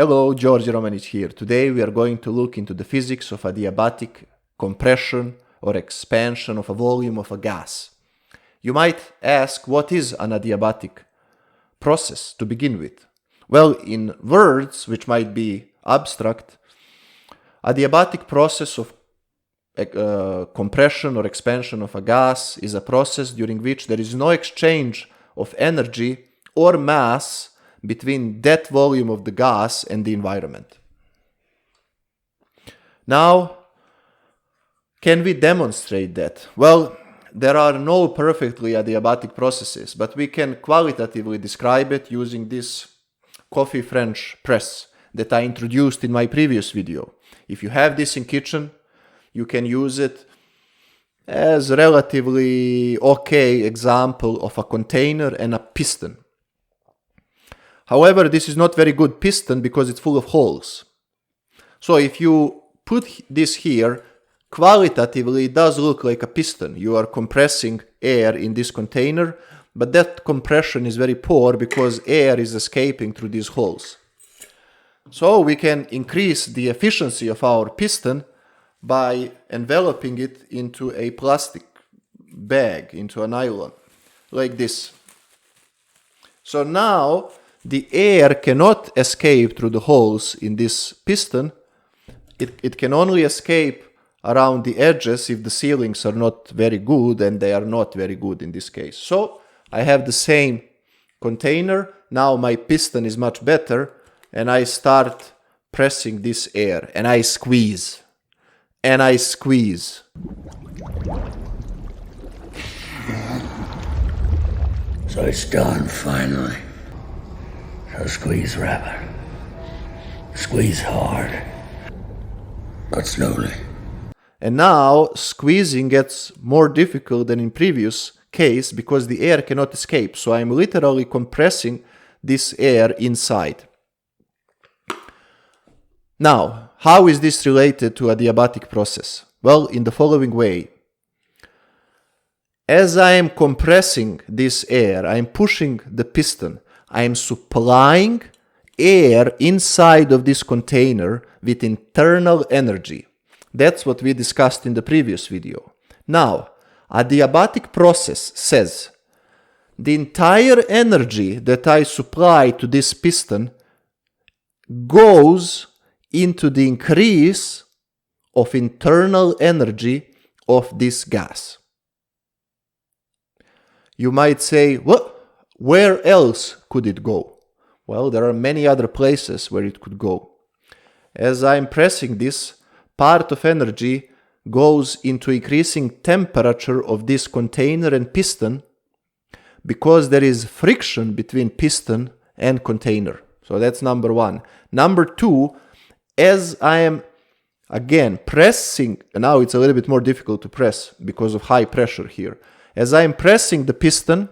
Hello, George Romanic here. Today we are going to look into the physics of adiabatic compression or expansion of a volume of a gas. You might ask, what is an adiabatic process to begin with? Well, in words which might be abstract, adiabatic process of compression or expansion of a gas is a process during which there is no exchange of energy or mass between that volume of the gas and the environment. Now, can we demonstrate that? Well, there are no perfectly adiabatic processes, but we can qualitatively describe it using this coffee French press that I introduced in my previous video. If you have this in kitchen, you can use it as a relatively okay example of a container and a piston. However, this is not very good piston because it's full of holes. So if you put this here, qualitatively it does look like a piston. You are compressing air in this container, but that compression is very poor because air is escaping through these holes. So we can increase the efficiency of our piston by enveloping it into a plastic bag, into a nylon, like this. So now the air cannot escape through the holes in this piston. It can only escape around the edges if the sealings are not very good, and they are not very good in this case. So I have the same container. Now my piston is much better, and I start pressing this air, and I squeeze. And I squeeze. So it's done, finally. So squeeze rapid. Squeeze hard. But slowly. And now squeezing gets more difficult than in previous case because the air cannot escape. So I'm literally compressing this air inside. Now, how is this related to a adiabatic process? Well, in the following way. As I am compressing this air, I am pushing the piston. I am supplying air inside of this container with internal energy. That's what we discussed in the previous video. Now, a adiabatic process says the entire energy that I supply to this piston goes into the increase of internal energy of this gas. You might say, what? Where else could it go? Well, there are many other places where it could go. As I'm pressing this, part of energy goes into increasing temperature of this container and piston because there is friction between piston and container. So that's number one. Number two, as I am again pressing, now it's a little bit more difficult to press because of high pressure here. As I am pressing the piston,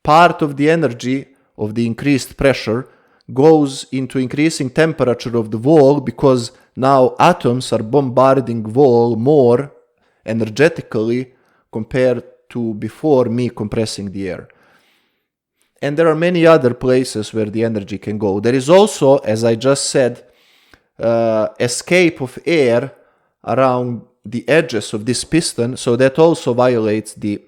part of the energy of the increased pressure goes into increasing temperature of the wall because now atoms are bombarding wall more energetically compared to before me compressing the air. And there are many other places where the energy can go. There is also, as I just said, escape of air around the edges of this piston, so that also violates the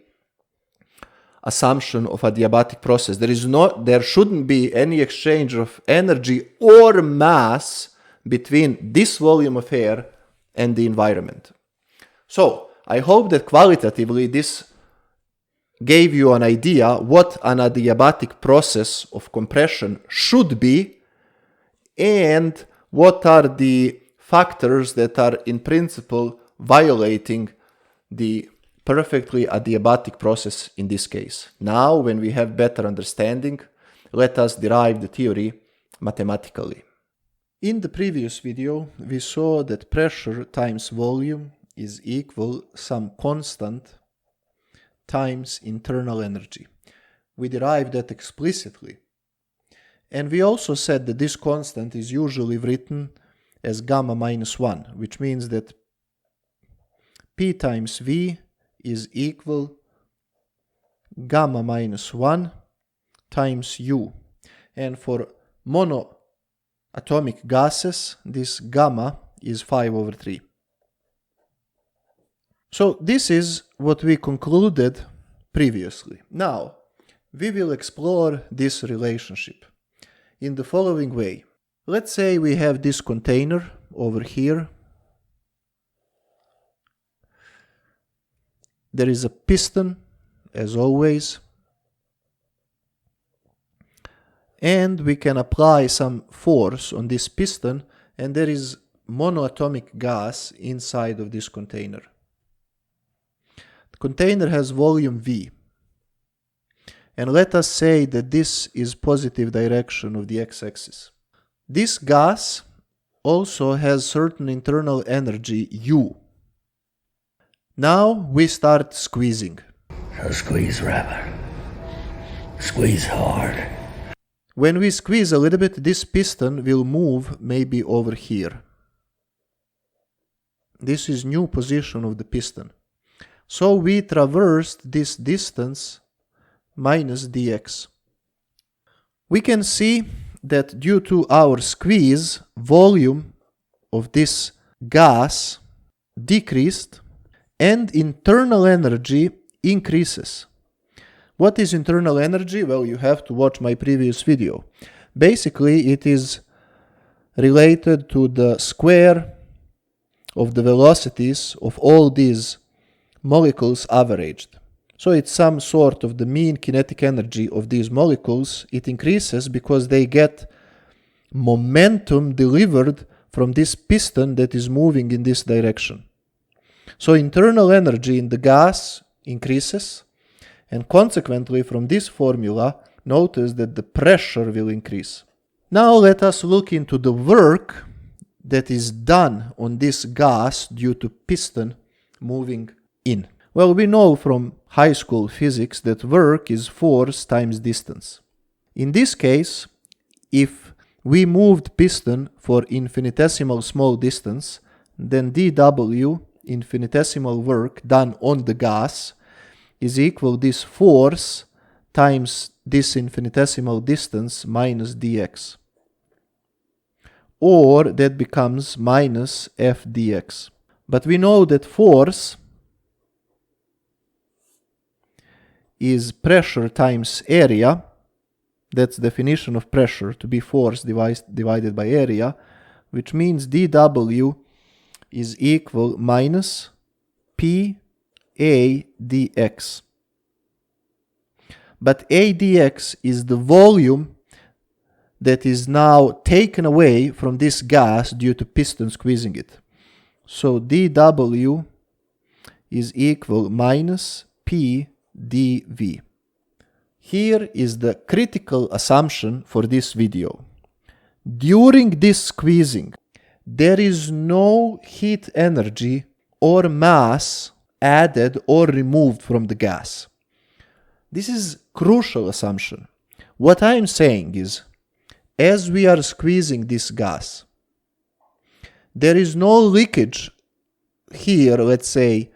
assumption of a adiabatic process. There shouldn't be any exchange of energy or mass between this volume of air and the environment. So, I hope that qualitatively this gave you an idea what an adiabatic process of compression should be and what are the factors that are in principle violating the perfectly adiabatic process in this case. Now, when we have better understanding, let us derive the theory mathematically. In the previous video, we saw that pressure times volume is equal some constant times internal energy. We derived that explicitly. And we also said that this constant is usually written as gamma minus 1, which means that P times V is equal gamma minus 1 times U. And for atomic gases, this gamma is 5/3. So this is what we concluded previously. Now, we will explore this relationship in the following way. Let's say we have this container over here. There is a piston, as always, and we can apply some force on this piston, and there is monoatomic gas inside of this container. The container has volume V, and let us say that this is positive direction of the x-axis. This gas also has certain internal energy U. Now we start squeezing. So squeeze rapid. Squeeze hard. When we squeeze a little bit, this piston will move maybe over here. This is new position of the piston. So we traversed this distance minus dx. We can see that due to our squeeze, volume of this gas decreased and internal energy increases. What is internal energy? Well, you have to watch my previous video. Basically, it is related to the square of the velocities of all these molecules averaged. So it's some sort of the mean kinetic energy of these molecules. It increases because they get momentum delivered from this piston that is moving in this direction. So internal energy in the gas increases, and consequently from this formula, notice that the pressure will increase. Now let us look into the work that is done on this gas due to piston moving in. Well, we know from high school physics that work is force times distance. In this case, if we moved piston for infinitesimal small distance, then dW, infinitesimal work done on the gas, is equal this force times this infinitesimal distance minus dx. Or that becomes minus f dx. But we know that force is pressure times area. That's definition of pressure, to be force divided by area, which means dW is equal minus p a dx. But a dx is the volume that is now taken away from this gas due to piston squeezing it. So dW is equal minus p dv. Here is the critical assumption for this video. During this squeezing, there is no heat energy or mass added or removed from the gas. This is crucial assumption. What I am saying is, as we are squeezing this gas, there is no leakage here, let's say,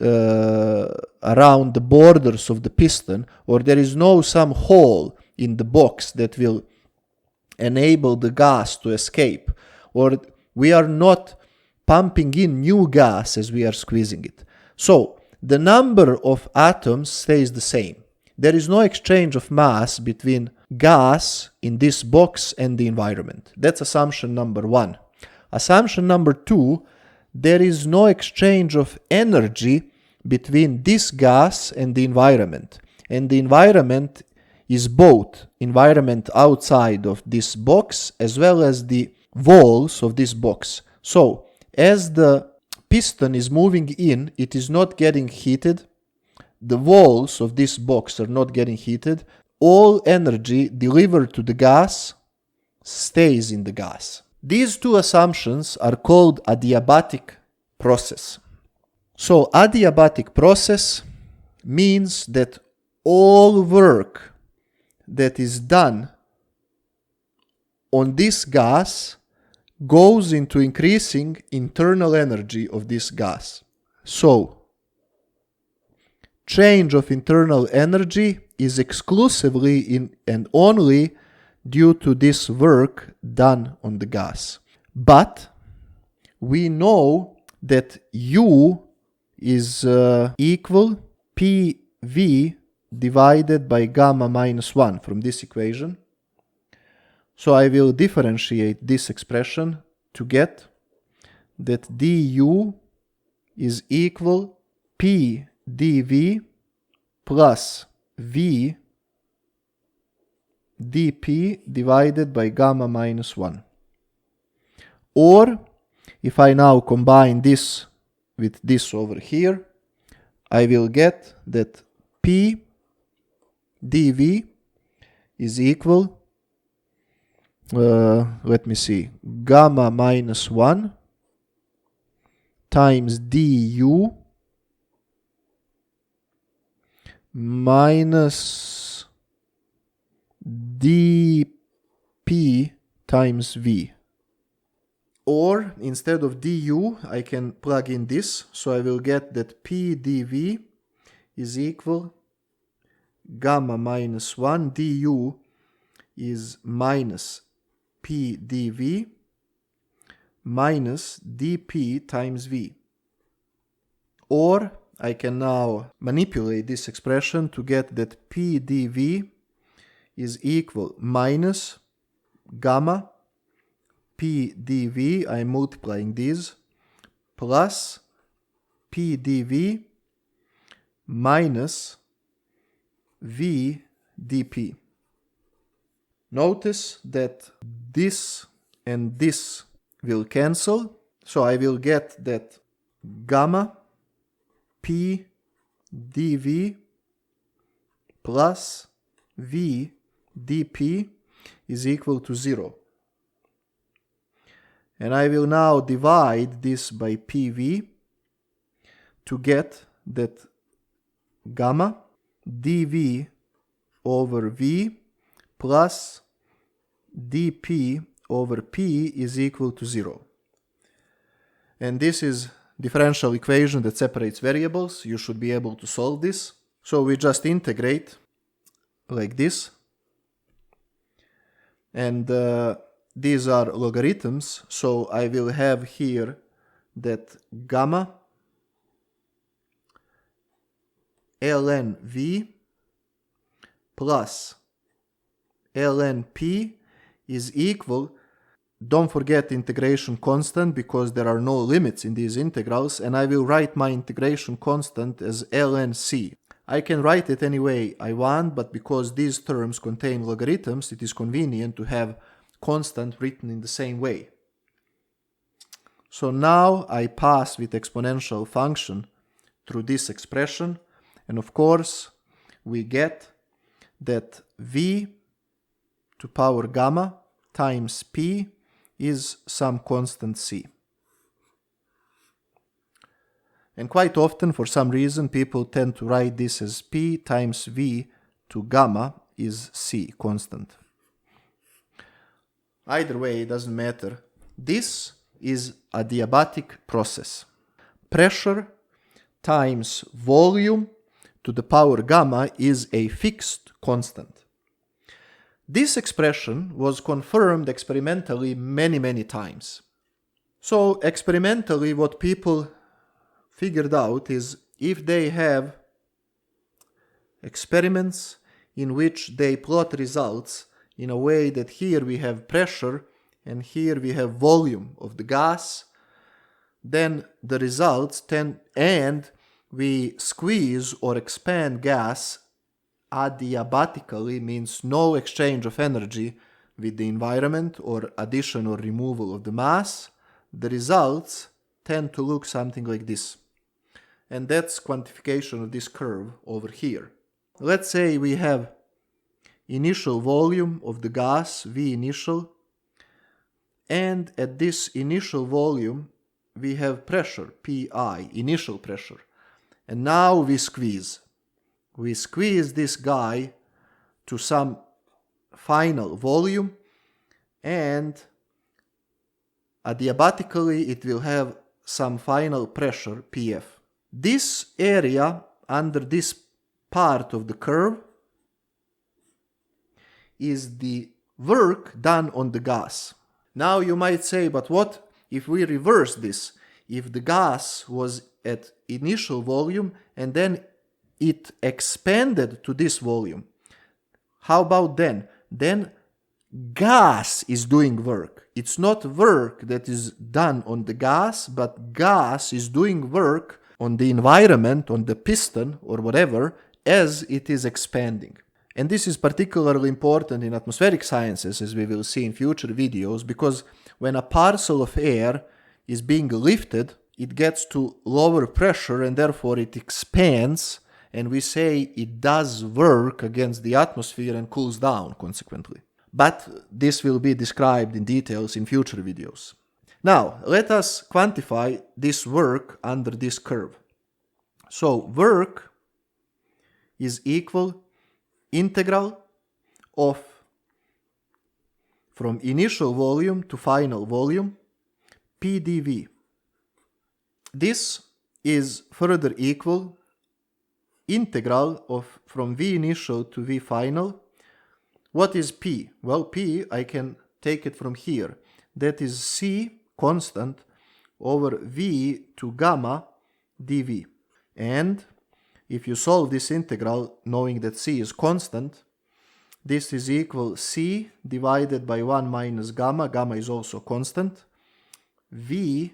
around the borders of the piston, or there is no some hole in the box that will enable the gas to escape, or we are not pumping in new gas as we are squeezing it. So the number of atoms stays the same. There is no exchange of mass between gas in this box and the environment. That's assumption number one. Assumption number two, there is no exchange of energy between this gas and the environment. And the environment is both environment outside of this box as well as the walls of this box. So as the piston is moving in, it is not getting heated. The walls of this box are not getting heated. All energy delivered to the gas stays in the gas. These two assumptions are called adiabatic process. So adiabatic process means that all work that is done on this gas goes into increasing internal energy of this gas. So change of internal energy is exclusively in and only due to this work done on the gas. But we know that U is equal PV divided by gamma minus 1 from this equation. So I will differentiate this expression to get that du is equal P dV plus V dP divided by gamma minus 1. Or, if I now combine this with this over here, I will get that P dV is equal, let me see, gamma minus 1 times du minus dP times V. Or, instead of du, I can plug in this, so I will get that P dV is equal gamma minus 1 du is minus P dV minus dP times V. Or I can now manipulate this expression to get that P dV is equal minus gamma P dV, I'm multiplying these, plus P dV minus V dP. Notice that this and this will cancel, so I will get that gamma P dV plus V dP is equal to 0. And I will now divide this by PV to get that gamma dV over V plus dP over P is equal to 0. And this is differential equation that separates variables. You should be able to solve this. So we just integrate like this. And these are logarithms, so I will have here that gamma ln V plus ln P is equal, don't forget integration constant because there are no limits in these integrals, and I will write my integration constant as ln C. I can write it any way I want, but because these terms contain logarithms, it is convenient to have constant written in the same way. So now I pass with exponential function through this expression, and of course we get that V to power gamma times P is some constant C. And quite often, for some reason, people tend to write this as P times V to gamma is C, constant. Either way, it doesn't matter. This is a adiabatic process. Pressure times volume to the power gamma is a fixed constant. This expression was confirmed experimentally many times. So experimentally, what people figured out is if they have experiments in which they plot results in a way that here we have pressure and here we have volume of the gas, then the results tend, and we squeeze or expand gas adiabatically, means no exchange of energy with the environment or addition or removal of the mass, the results tend to look something like this. And that's quantification of this curve over here. Let's say we have initial volume of the gas, V initial, and at this initial volume we have pressure, Pi, initial pressure. And now we squeeze. We squeeze this guy to some final volume, and adiabatically it will have some final pressure, Pf. This area under this part of the curve is the work done on the gas. Now you might say, but what if we reverse this? If the gas was at initial volume and then it expanded to this volume, how about then? Then gas is doing work. It's not work that is done on the gas, but gas is doing work on the environment, on the piston or whatever, as it is expanding. And this is particularly important in atmospheric sciences, as we will see in future videos, because when a parcel of air is being lifted, it gets to lower pressure and therefore it expands, and we say it does work against the atmosphere and cools down consequently. But this will be described in details in future videos. Now, let us quantify this work under this curve. So, work is equal integral of from initial volume to final volume P dV. This is further equal integral of from V initial to V final. What is P? Well, P, I can take it from here. That is C constant over V to gamma dV. And if you solve this integral, knowing that C is constant, this is equal C divided by 1 minus gamma. Gamma is also constant. V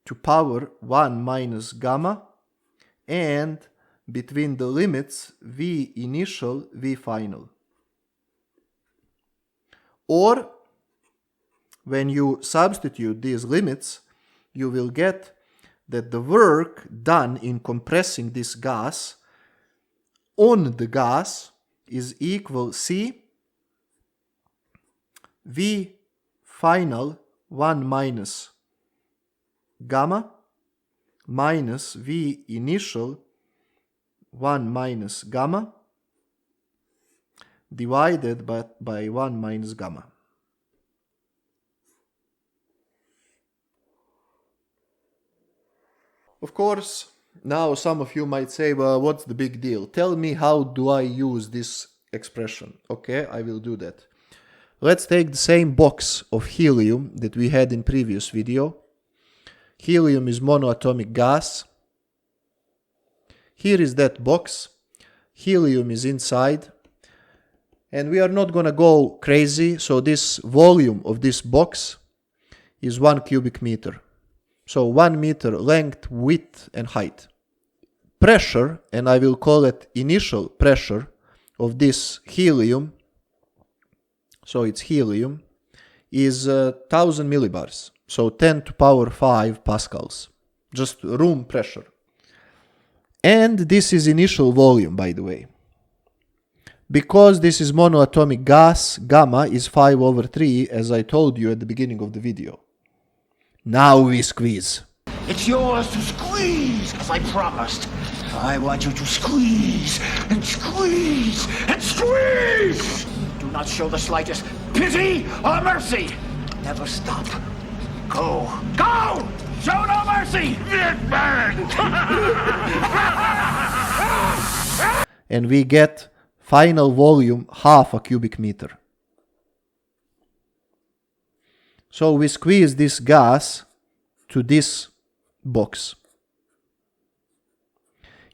to power 1 minus gamma. And between the limits, V initial, V final. Or, when you substitute these limits, you will get that the work done in compressing this gas on the gas is equal C V final 1 minus gamma minus V initial 1 minus gamma divided by 1 minus gamma. Of course, now some of you might say, well, what's the big deal? Tell me, how do I use this expression? Okay, I will do that. Let's take the same box of helium that we had in previous video. Helium is monoatomic gas. Here is that box. Helium is inside. And we are not going to go crazy, so this volume of this box is 1 cubic meter. So 1 meter length, width and height. Pressure, and I will call it initial pressure of this helium, so it's helium, is 1000 millibars, so 10 to power 5 pascals, just room pressure. And this is initial volume, by the way. Because this is monoatomic gas, gamma is 5 over 3, as I told you at the beginning of the video. Now we squeeze. It's yours to squeeze, as I promised. I want you to squeeze and squeeze and squeeze! Do not show the slightest pity or mercy. Never stop. Go. Go! Show no mercy! And we get final volume half a cubic meter. So we squeeze this gas to this box.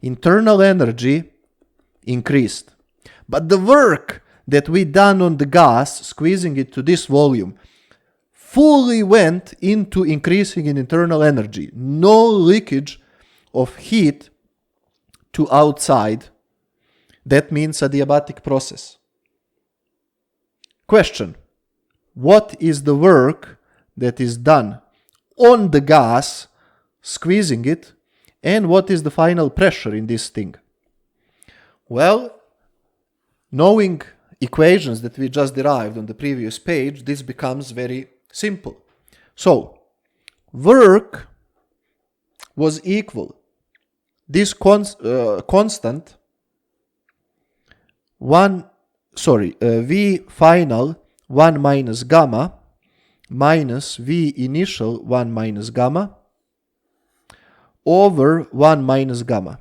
Internal energy increased. But the work that we done on the gas, squeezing it to this volume, fully went into increasing in internal energy. No leakage of heat to outside. That means adiabatic process. Question. What is the work that is done on the gas, squeezing it, and what is the final pressure in this thing? Well, knowing equations that we just derived on the previous page, this becomes very simple. So, work was equal, this constant, V final 1 minus gamma minus V initial 1 minus gamma over 1 minus gamma.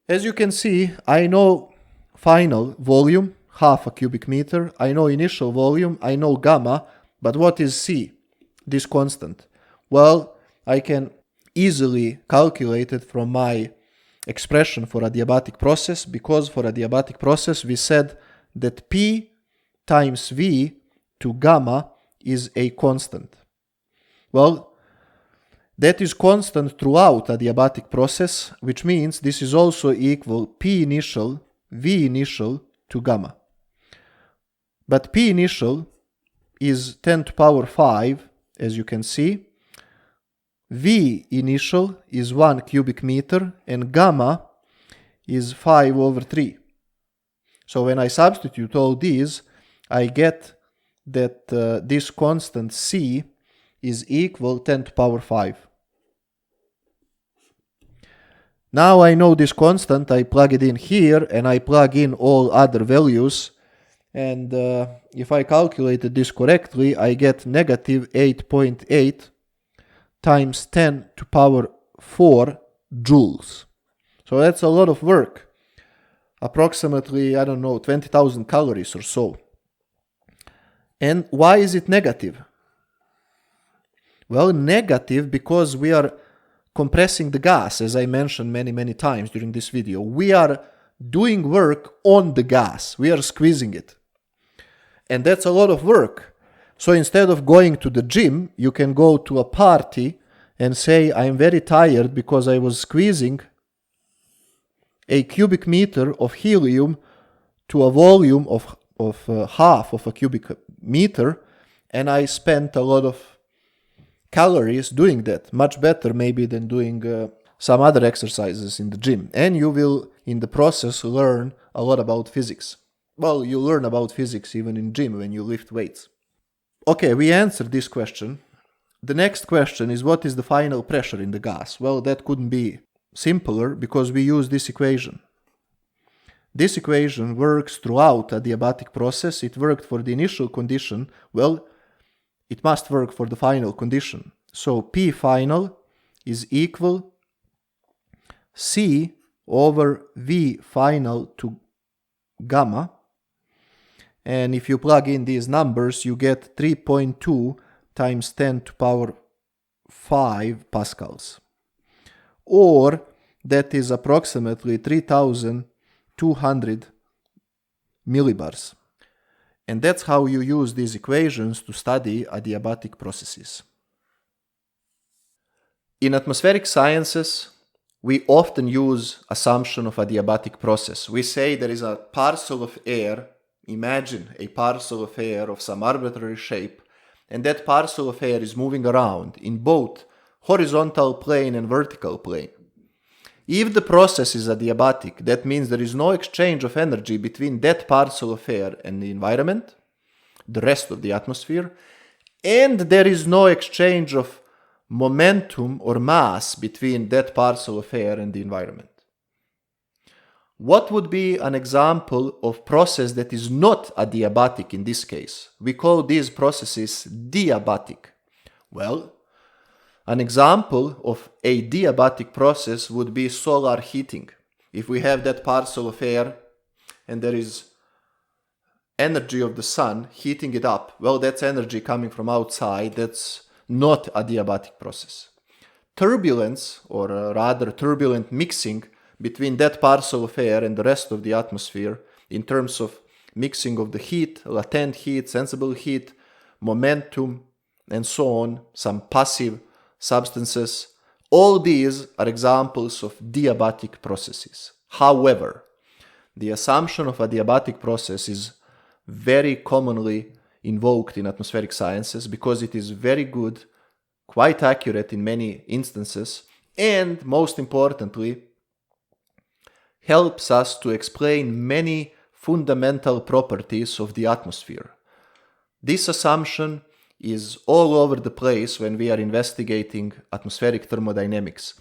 As you can see, I know final volume, half a cubic meter, I know initial volume, I know gamma, but what is C, this constant? Well, I can easily calculate it from my expression for adiabatic process, because for adiabatic process we said that P times V to gamma is a constant. Well, that is constant throughout adiabatic process, which means this is also equal P initial, V initial to gamma. But P initial is 10 to power 5, as you can see. V initial is 1 cubic meter and gamma is 5 over 3. So when I substitute all these, I get that this constant C is equal 10 to power 5. Now I know this constant, I plug it in here and I plug in all other values, and if I calculated this correctly, I get negative 8.8 times 10 to power 4 joules. So that's a lot of work. Approximately, 20,000 calories or so. And why is it negative? Well, negative because we are compressing the gas, as I mentioned many times during this video. We are doing work on the gas. We are squeezing it. And that's a lot of work. So instead of going to the gym, you can go to a party and say, I'm very tired because I was squeezing a cubic meter of helium to a volume of half of a cubic meter, and I spent a lot of calories doing that. Much better maybe than doing some other exercises in the gym. And you will, in the process, learn a lot about physics. Well, you learn about physics even in gym when you lift weights. Okay, we answered this question. The next question is, what is the final pressure in the gas? Well, that couldn't be simpler because we use this equation. This equation works throughout a adiabatic process. It worked for the initial condition. Well, it must work for the final condition. So P final is equal C over V final to gamma. And if you plug in these numbers, you get 3.2 times 10 to power 5 pascals. Or that is approximately 3,200 millibars. And that's how you use these equations to study adiabatic processes. In atmospheric sciences, we often use assumption of adiabatic process. We say there is a parcel of air. Imagine a parcel of air of some arbitrary shape, and that parcel of air is moving around in both horizontal plane and vertical plane. If the process is adiabatic, that means there is no exchange of energy between that parcel of air and the environment, the rest of the atmosphere, and there is no exchange of momentum or mass between that parcel of air and the environment. What would be an example of process that is not adiabatic in this case? We call these processes diabatic. Well, an example of a diabatic process would be solar heating. If we have that parcel of air and there is energy of the sun heating it up, well, that's energy coming from outside. That's not a adiabatic process. Turbulence, or rather turbulent mixing between that parcel of air and the rest of the atmosphere in terms of mixing of the heat, latent heat, sensible heat, momentum, and so on, some passive substances, all these are examples of diabatic processes. However, the assumption of a diabatic process is very commonly invoked in atmospheric sciences because it is very good, quite accurate in many instances, and most importantly, helps us to explain many fundamental properties of the atmosphere. This assumption is all over the place when we are investigating atmospheric thermodynamics.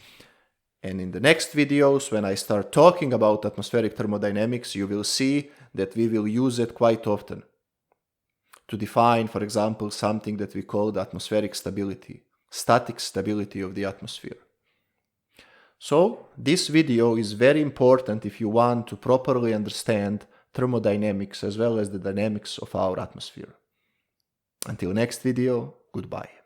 And in the next videos, when I start talking about atmospheric thermodynamics, you will see that we will use it quite often to define, for example, something that we call the atmospheric stability, static stability of the atmosphere. So, this video is very important if you want to properly understand thermodynamics as well as the dynamics of our atmosphere. Until next video, goodbye.